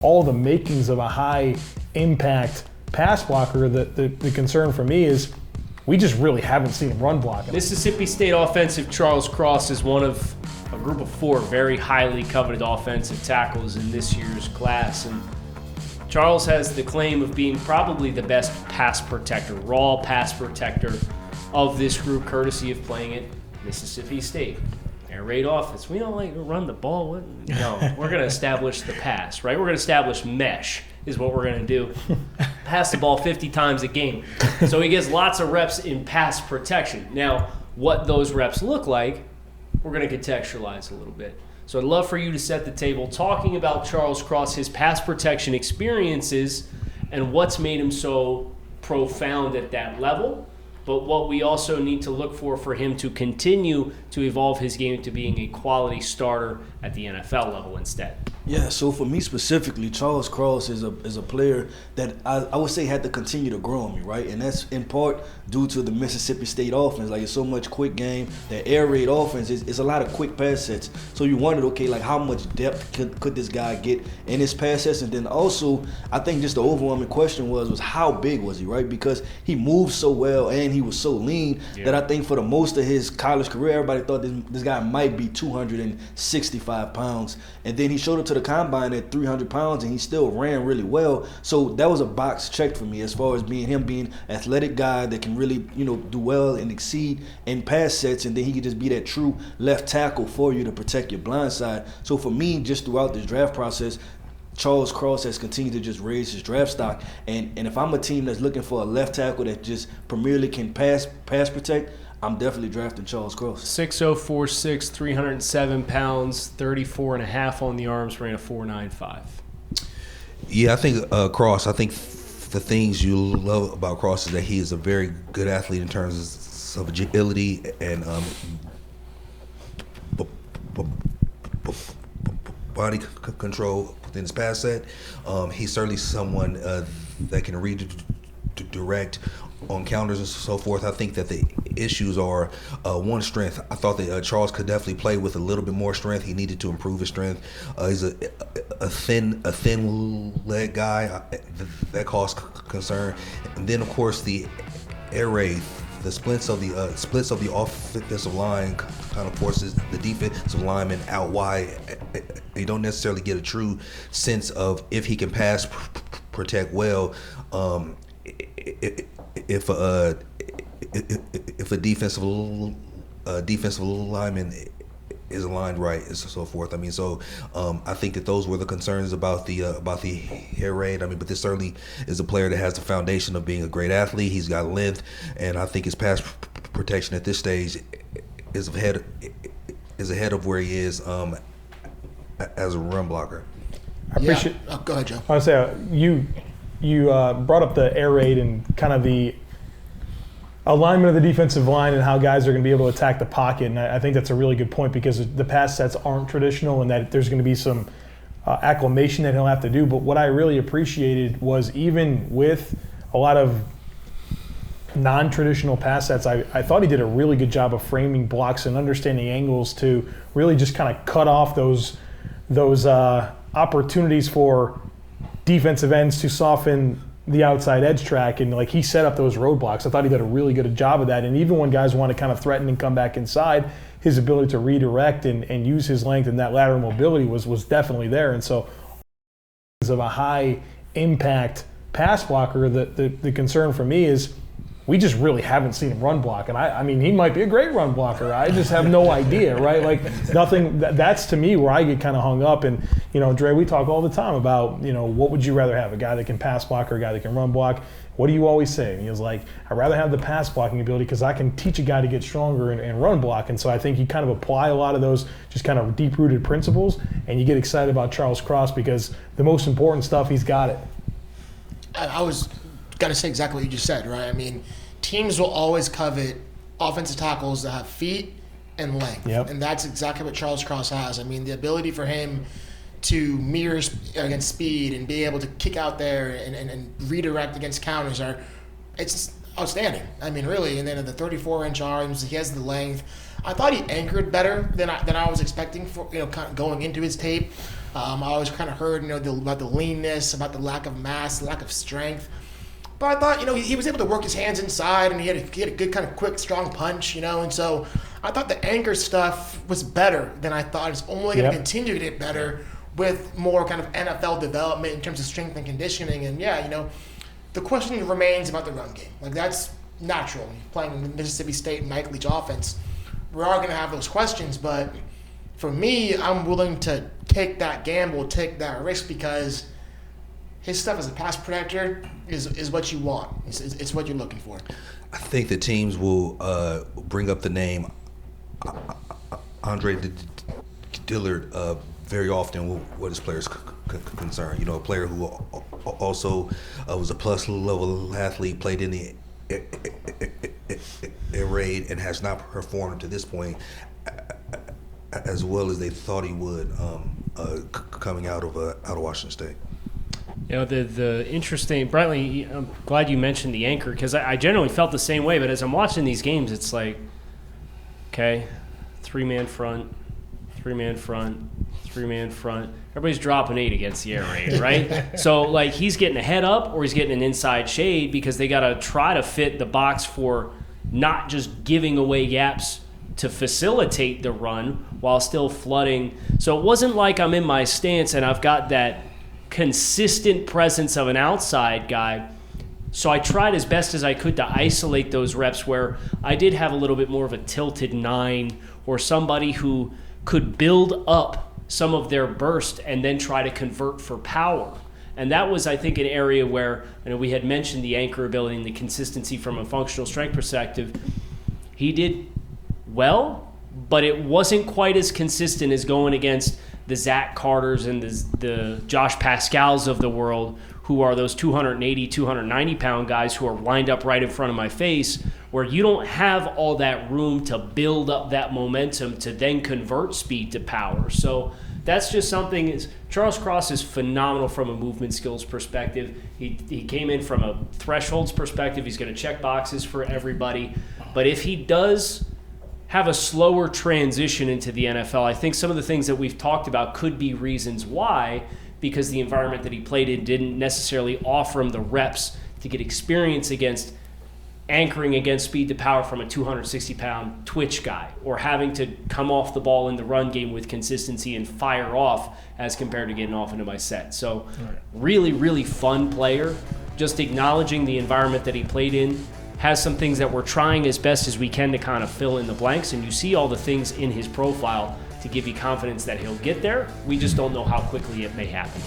all the makings of a high impact pass blocker. The concern for me is we just really haven't seen him run block. Mississippi State offensive Charles Cross is one of a group of 4 very highly coveted offensive tackles in this year's class. And Charles has the claim of being probably the best pass protector, raw pass protector of this group, courtesy of playing at Mississippi State. Air raid offense. We don't like to run the ball. No, we're going to establish the pass, right? We're going to establish mesh is what we're going to do. Pass the ball 50 times a game. So he gets lots of reps in pass protection. Now, what those reps look like, we're going to contextualize a little bit. So I'd love for you to set the table talking about Charles Cross, his pass protection experiences, and what's made him so profound at that level, but what we also need to look for him to continue to evolve his game to being a quality starter at the NFL level instead. Yeah, so for me specifically, Charles Cross is a player that I would say had to continue to grow on me, right? And that's in part due to the Mississippi State offense. Like, it's so much quick game. The air raid offense is a lot of quick pass sets. So you wondered, okay, like how much depth could this guy get in his pass sets? And then also, I think just the overwhelming question was how big was he, right? Because he moved so well and he was so lean that I think for the most of his college career, everybody thought this guy might be 265 pounds. And then he showed up to the combine at 300 pounds and he still ran really well. So that was a box checked for me as far as being an athletic guy that can really, do well and exceed in pass sets, and then he could just be that true left tackle for you to protect your blind side. So for me, just throughout this draft process, Charles Cross has continued to just raise his draft stock. And if I'm a team that's looking for a left tackle that just primarily can pass protect, I'm definitely drafting Charles Cross. 6'0", 307 pounds, 34 and a half on the arms, ran a 4.95. Yeah, I think Cross, the things you love about Cross is that he is a very good athlete in terms of agility and body control within his pass set. He's certainly someone that can redirect on counters and so forth. I think that the issues are one, strength. I thought that Charles could definitely play with a little bit more strength. He needed to improve his strength. He's a thin leg guy that caused concern. And then of course the air raid, the splits of the offensive line kind of forces the defensive lineman out wide. You don't necessarily get a true sense of if he can pass protect well. If a defensive lineman is aligned right and so forth. I mean, so I think that those were the concerns about the air raid. I mean, but this certainly is a player that has the foundation of being a great athlete. He's got length, and I think his pass protection at this stage is ahead of where he is as a run blocker. I appreciate. Yeah. Go ahead, Joe. I would say you brought up the air raid and kind of the alignment of the defensive line and how guys are going to be able to attack the pocket. And I think that's a really good point because the pass sets aren't traditional and that there's going to be some acclimation that he'll have to do. But what I really appreciated was even with a lot of non-traditional pass sets, I thought he did a really good job of framing blocks and understanding angles to really just kind of cut off those opportunities for defensive ends to soften the outside edge track, and like he set up those roadblocks. I thought he did a really good job of that. And even when guys want to kind of threaten and come back inside, his ability to redirect and use his length and that lateral mobility was definitely there. And so, of a high impact pass blocker, the concern for me is we just really haven't seen him run block. And I mean, he might be a great run blocker. I just have no idea, right? Like nothing, that's to me where I get kind of hung up. And, Dre, we talk all the time about, what would you rather have? A guy that can pass block or a guy that can run block? What do you always say? And he was like, I'd rather have the pass blocking ability because I can teach a guy to get stronger and run block. And so I think you kind of apply a lot of those just kind of deep-rooted principles, and you get excited about Charles Cross because the most important stuff, he's got it. I was going to say exactly what you just said, right? I mean, teams will always covet offensive tackles that have feet and length. Yep. And that's exactly what Charles Cross has. I mean, the ability for him to mirror against speed and be able to kick out there and redirect against counters it's outstanding. I mean, really. And then the 34-inch arms, he has the length. I thought he anchored better than I was expecting for kind of going into his tape. I always kind of heard, about the leanness, about the lack of mass, the lack of strength. But I thought, he was able to work his hands inside, and he had a good kind of quick, strong punch, and so I thought the anchor stuff was better than I thought. It's only going to continue to get better with more kind of NFL development in terms of strength and conditioning. And the question remains about the run game. Like, that's natural. Playing in the Mississippi State Mike Leach offense, we are going to have those questions. But for me, I'm willing to take that gamble, take that risk, because his stuff as a pass protector is what you want. It's what you're looking for. I think the teams will bring up the name Andre Dillard very often what his players concerned. A player who also was a plus level athlete, played in the air raid, and has not performed to this point as well as they thought he would coming out of Washington State. The interesting, Bradley, I'm glad you mentioned the anchor, because I generally felt the same way, but as I'm watching these games, it's like, okay, three-man front, everybody's dropping 8 against the air raid, right? So, like, he's getting a head up or he's getting an inside shade, because they got to try to fit the box for not just giving away gaps to facilitate the run while still flooding. So it wasn't like I'm in my stance and I've got that consistent presence of an outside guy. So I tried as best as I could to isolate those reps where I did have a little bit more of a tilted 9, or somebody who could build up some of their burst and then try to convert for power. And that was, I think, an area where, we had mentioned the anchor ability and the consistency from a functional strength perspective. He did well, but it wasn't quite as consistent as going against the Zach Carters and the Josh Pascals of the world, who are those 280, 290-pound guys who are lined up right in front of my face, where you don't have all that room to build up that momentum to then convert speed to power. So that's just something. Charles Cross is phenomenal from a movement skills perspective. He came in from a thresholds perspective. He's going to check boxes for everybody. But if he does have a slower transition into the NFL, I think some of the things that we've talked about could be reasons why, because the environment that he played in didn't necessarily offer him the reps to get experience against anchoring against speed to power from a 260-pound twitch guy, or having to come off the ball in the run game with consistency and fire off as compared to getting off into my set. So really, really fun player. Just acknowledging the environment that he played in, has some things that we're trying as best as we can to kind of fill in the blanks, and you see all the things in his profile to give you confidence that he'll get there. We just don't know how quickly it may happen.